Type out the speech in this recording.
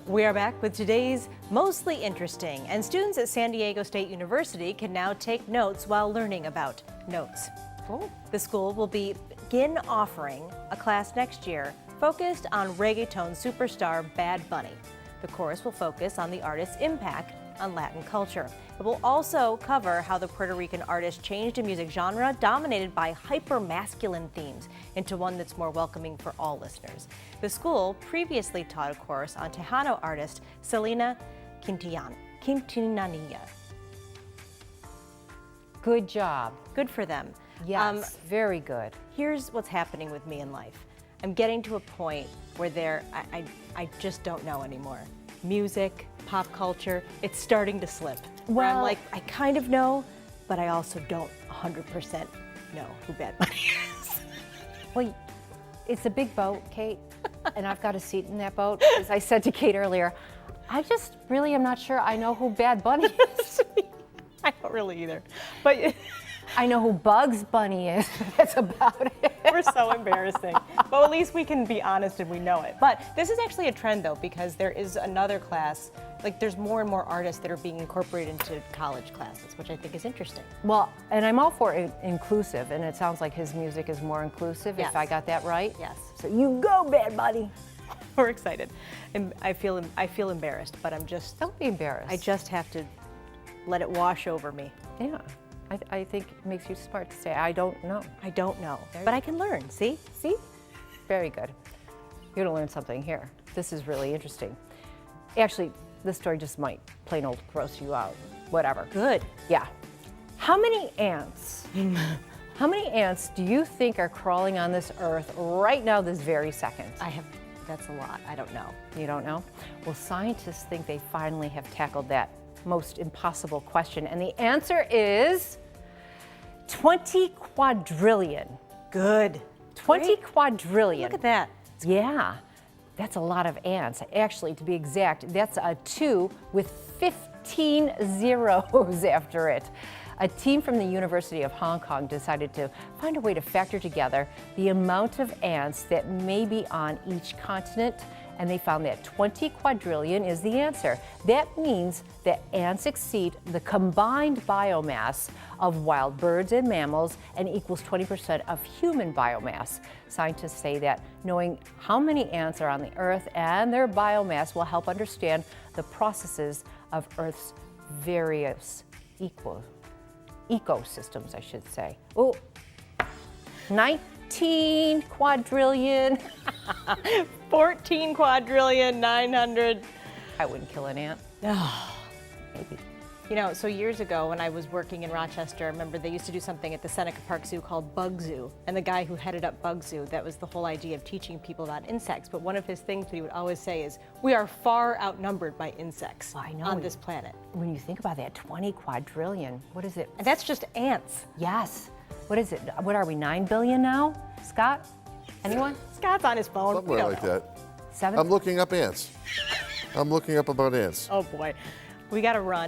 We are back with today's Mostly Interesting, and students at San Diego State University can now take notes while learning about notes. Cool. The school will begin offering a class next year focused on reggaeton superstar Bad Bunny. The course will focus on the artist's impact on Latin culture. It will also cover how the Puerto Rican artist changed a music genre dominated by hyper-masculine themes into one that's more welcoming for all listeners. The school previously taught a course on Tejano artist Selena Quintanilla. Good job. Good for them. Yes, very good. Here's what's happening with me in life. I'm getting to a point where I just don't know anymore. Music, pop culture, it's starting to slip. Where I'm like, I kind of know, but I also don't 100% know who Bad Bunny is. Well, it's a big boat, Kate, and I've got a seat in that boat. As I said to Kate earlier, I just really am not sure I know who Bad Bunny is. I don't really either, but I know who Bugs Bunny is. That's about it. We're so embarrassing. But at least we can be honest and we know it. But this is actually a trend, though, because there is another class, like there's more and more artists that are being incorporated into college classes, which I think is interesting. Well, and I'm all for inclusive, and it sounds like his music is more inclusive, Yes. if I got that right. Yes. So you go, Bad Bunny. We're excited. And I feel embarrassed, but Don't be embarrassed. I just have to let it wash over me. Yeah. I think it makes you smart to say, I don't know. I don't know, There but you I can learn, see? See? Very good. You're gonna learn something here. This is really interesting. Actually, this story just might plain old gross you out. Whatever. Good. Yeah. How many ants do you think are crawling on this earth right now, this very second? That's a lot. I don't know. You don't know? Well, scientists think they finally have tackled that most impossible question, and the answer is 20 quadrillion. Good. 20 Great. quadrillion. Look at that. Yeah, that's a lot of ants. Actually, to be exact, that's a 2 with 15 zeros after it. A team from the University of Hong Kong decided to find a way to factor together the amount of ants that may be on each continent, and they found that 20 quadrillion is the answer. That means that ants exceed the combined biomass of wild birds and mammals and equals 20% of human biomass. Scientists say that knowing how many ants are on the Earth and their biomass will help understand the processes of Earth's various ecosystems, I should say. Oh, 19 quadrillion. 14 quadrillion, 900. I wouldn't kill an ant. Maybe. You know, so years ago when I was working in Rochester, I remember they used to do something at the Seneca Park Zoo called Bug Zoo. And the guy who headed up Bug Zoo, that was the whole idea of teaching people about insects. But one of his things that he would always say is, we are far outnumbered by insects on this planet. When you think about that, 20 quadrillion, what is it? And that's just ants. Yes. What is it? What are we, 9 billion now? Scott? Anyone? Scott's on his phone. We Somewhere don't like know. that. 7? I'm looking up ants. I'm looking up about ants. Oh boy, we gotta run.